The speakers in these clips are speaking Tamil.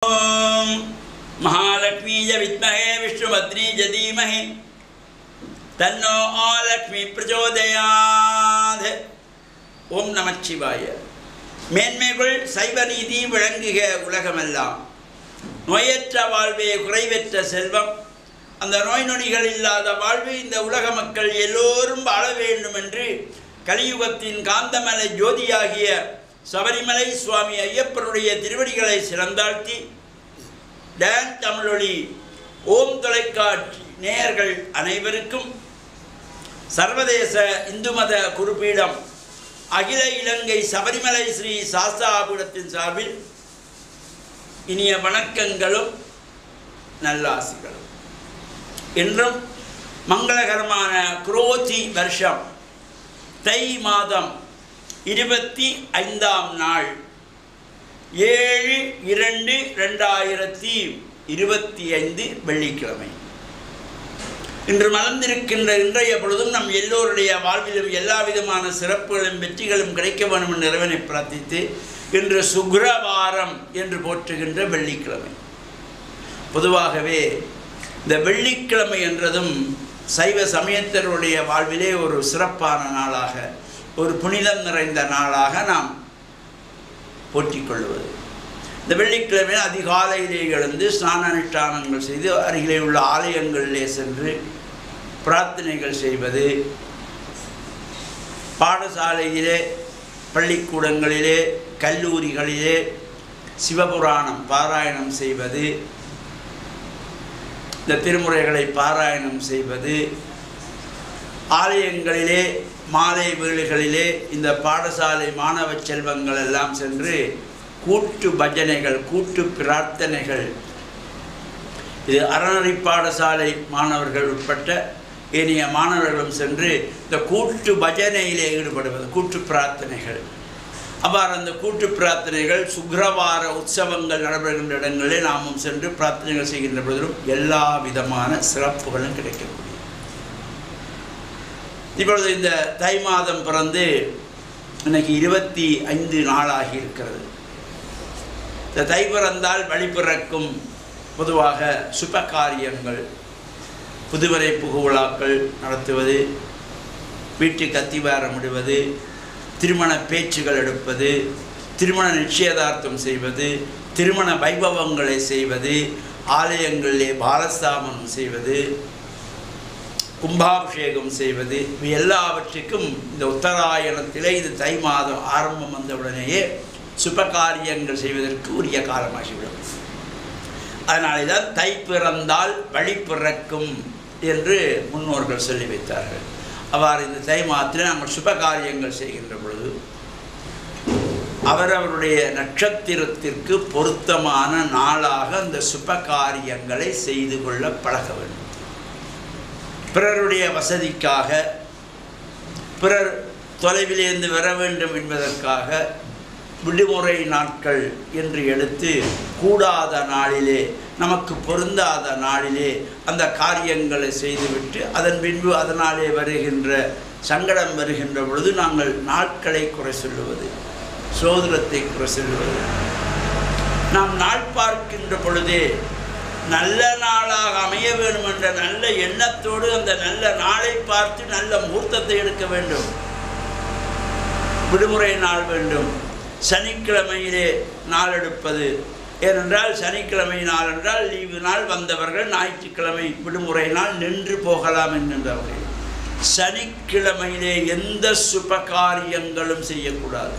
ओम महालक्ष्मी च विद्महे विष्णुभद्री च धीमहि तन्नो लक्ष्मी प्रचोदयात्. ओम नमः शिवाय. மேன்மைகள் சைவ நீதி விளங்குக உலகமெல்லாம். நோயற்ற வாழ்வே குறைவற்ற செல்வம். அந்த நோய் நொடிகள் இல்லாத வாழ்வு இந்த உலக மக்கள் எல்லோரும் வாழ வேண்டும் என்று கலியுகத்தின் காந்தமலை ஜோதியாகிய சபரிமலை சுவாமி ஐயப்பனுடைய திருவடிகளை சிறந்தாழ்த்தி டான் தமிழொலி ஓம் தொலைக்காட்சி நேயர்கள் அனைவருக்கும் சர்வதேச இந்து மத குருபீடம் அகில இலங்கை சபரிமலை ஸ்ரீ சாஸ்தாபீடத்தின் சார்பில் இனிய வணக்கங்களும் நல்லாசிகளும். இன்றும் மங்களகரமான குரோதி வருஷம் தை மாதம் 25ஆம் நாள் 7/2/2025 வெள்ளிக்கிழமை. இன்று மலர்ந்திருக்கின்ற இன்றைய பொழுதும் நம் எல்லோருடைய வாழ்விலும் எல்லா விதமான சிறப்புகளும் வெற்றிகளும் கிடைக்க வேண்டும் என்று இறைவனை பிரார்த்தித்து இன்று சுக்கிரவாரம் என்று போற்றுகின்ற வெள்ளிக்கிழமை. பொதுவாகவே இந்த வெள்ளிக்கிழமை என்றதும் சைவ சமயத்தருடைய வாழ்விலே ஒரு சிறப்பான நாளாக, ஒரு புனிதம் நிறைந்த நாளாக நாம் போற்றிக்கொள்வது. இந்த வெள்ளிக்கிழமை அதிகாலையிலே எழுந்து ஸ்நான அனுஷ்டானங்கள் செய்து அருகிலே உள்ள ஆலயங்களிலே சென்று பிரார்த்தனைகள் செய்வது, பாடசாலையிலே பள்ளிக்கூடங்களிலே கல்லூரிகளிலே சிவபுராணம் பாராயணம் செய்வது, இந்த திருமுறைகளை பாராயணம் செய்வது, ஆலயங்களிலே மாலை வேளைகளிலே இந்த பாடசாலை மாணவ செல்வங்கள் எல்லாம் சென்று கூட்டு பஜனைகள் கூட்டு பிரார்த்தனைகள், இது அறநெறி பாடசாலை மாணவர்கள் உட்பட்ட ஏனைய மாணவர்களும் சென்று இந்த கூட்டு பஜனையிலே ஈடுபடுவது, கூட்டு பிரார்த்தனைகள். அவ்வாறு அந்த கூட்டு பிரார்த்தனைகள் சுக்கிரவார உற்சவங்கள் நடைபெறுகின்ற இடங்களிலே நாமும் சென்று பிரார்த்தனைகள் செய்கின்ற பொழுதும் எல்லா விதமான சிறப்புகளும் கிடைக்கக்கூடிய. இப்பொழுது இந்த தை மாதம் பிறந்து இன்னைக்கு 25 நாளாகி இருக்கிறது. இந்த தை பிறந்தால் வழி பிறக்கும். பொதுவாக சுப காரியங்கள், புதுவரை புகுவிழாக்கள் நடத்துவது, வீட்டுக்கு அத்திவாரம் விடுவது, திருமண பேச்சுகள் எடுப்பது, திருமண நிச்சயதார்த்தம் செய்வது, திருமண வைபவங்களை செய்வது, ஆலயங்களிலே பாலஸ்தாபனம் செய்வது, கும்பாபிஷேகம் செய்வது, இவை எல்லாவற்றுக்கும் இந்த உத்தராயணத்திலே இது தை மாதம் ஆரம்பம் வந்தவுடனேயே சுபகாரியங்கள் செய்வதற்கு உரிய காலமாகிவிடும். அதனாலே தான் தை பிறந்தால் வழி பிறக்கும் என்று முன்னோர்கள் சொல்லி வைத்தார்கள். அவ்வாறு இந்த தை மாதத்தில் நாங்கள் சுபகாரியங்கள் செய்கின்ற பொழுது அவரவருடைய நட்சத்திரத்திற்கு பொருத்தமான நாளாக அந்த சுபகாரியங்களை செய்து கொள்ள பழக வேண்டும். பிறருடைய வசதிக்காக, பிறர் தொலைவிலிருந்து வர வேண்டும் என்பதற்காக விடுமுறை நாட்கள் என்று எடுத்து கூடாத நாளிலே, நமக்கு பொருந்தாத நாளிலே அந்த காரியங்களை செய்துவிட்டு அதன் பின்பு அதனாலே வருகின்ற சங்கடம் வருகின்ற பொழுது நாங்கள் நாட்களை குறை சொல்லுவது, சோதனத்தை குறை சொல்லுவது. நாம் நாள் பார்க்கின்ற பொழுதே நல்ல நாளாக அமைய வேண்டும் என்ற நல்ல எண்ணத்தோடு அந்த நல்ல நாளை பார்த்து நல்ல முகூர்த்தத்தை எடுக்க வேண்டும். விடுமுறை நாள் வேண்டும். சனிக்கிழமையிலே நாள் எடுப்பது, ஏனென்றால் சனிக்கிழமை நாள் என்றால் லீவு நாள், வந்தவர்கள் ஞாயிற்றுக்கிழமை விடுமுறை நாள் நின்று போகலாம் என்கின்றவர்கள். சனிக்கிழமையிலே எந்த சுபகாரியங்களும் செய்யக்கூடாது.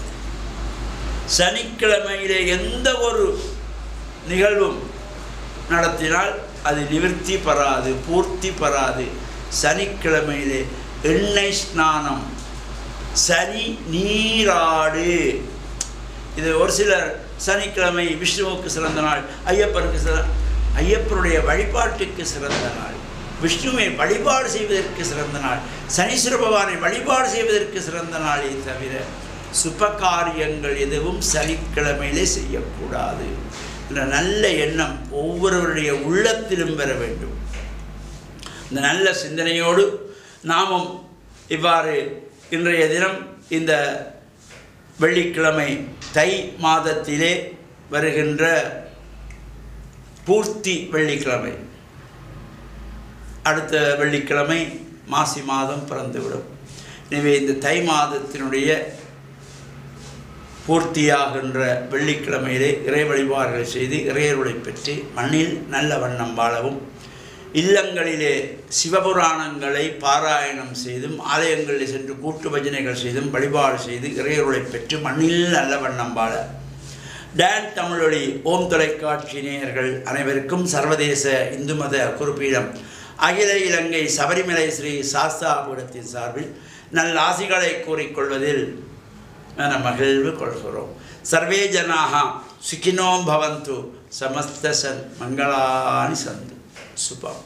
சனிக்கிழமையிலே எந்த ஒரு நிகழ்வும் நடத்தினால் அது நிவர்த்தி பெறாது, பூர்த்தி பெறாது. சனிக்கிழமையிலே எண்ணெய் ஸ்நானம், சனி நீராடு. இது ஒரு சிலர் சனிக்கிழமை விஷ்ணுவுக்கு சிறந்த நாள், ஐயப்பனுக்கு ஐயப்பனுடைய வழிபாட்டுக்கு சிறந்த நாள், விஷ்ணுவை வழிபாடு செய்வதற்கு சிறந்த நாள், சனீஸ்வர பகவானை வழிபாடு செய்வதற்கு சிறந்த நாளே தவிர சுபகாரியங்கள் எதுவும் சனிக்கிழமையிலே செய்யக்கூடாது என்ற நல்ல எண்ணம் ஒவ்வொருவருடைய உள்ளத்திலும் பெற வேண்டும். இந்த நல்ல சிந்தனையோடு நாமும் இவ்வாறு இன்றைய தினம் இந்த வெள்ளிக்கிழமை தை மாதத்திலே வருகின்ற பூர்த்தி வெள்ளிக்கிழமை. அடுத்த வெள்ளிக்கிழமை மாசி மாதம் பிறந்துவிடும். எனவே இந்த தை மாதத்தினுடைய பூர்த்தியாகின்ற வெள்ளிக்கிழமையிலே இறை வழிபாடுகள் செய்து இறையருளை பெற்று மண்ணில் நல்ல வண்ணம் வாழவும், இல்லங்களிலே சிவபுராணங்களை பாராயணம் செய்தும் ஆலயங்களில் சென்று கூட்டு பஜனைகள் செய்தும் வழிபாடு செய்து இறையருளை பெற்று மண்ணில் நல்ல வண்ணம் வாழ டான் தமிழொலி ஓம் தொலைக்காட்சி நேயர்கள் அனைவருக்கும் சர்வதேச இந்து மத குறிப்பீடம் அகில இலங்கை சபரிமலை ஸ்ரீ சாஸ்தாபுரத்தின் சார்பில் நல்ல ஆசிகளை கூறிக்கொள்வதில் மகிழ்வு கொள்கிறோம். சர்வே ஜனாக சுகினோ பவந்து, சமஸ்த சன் மங்களானி சந்து சுபம்.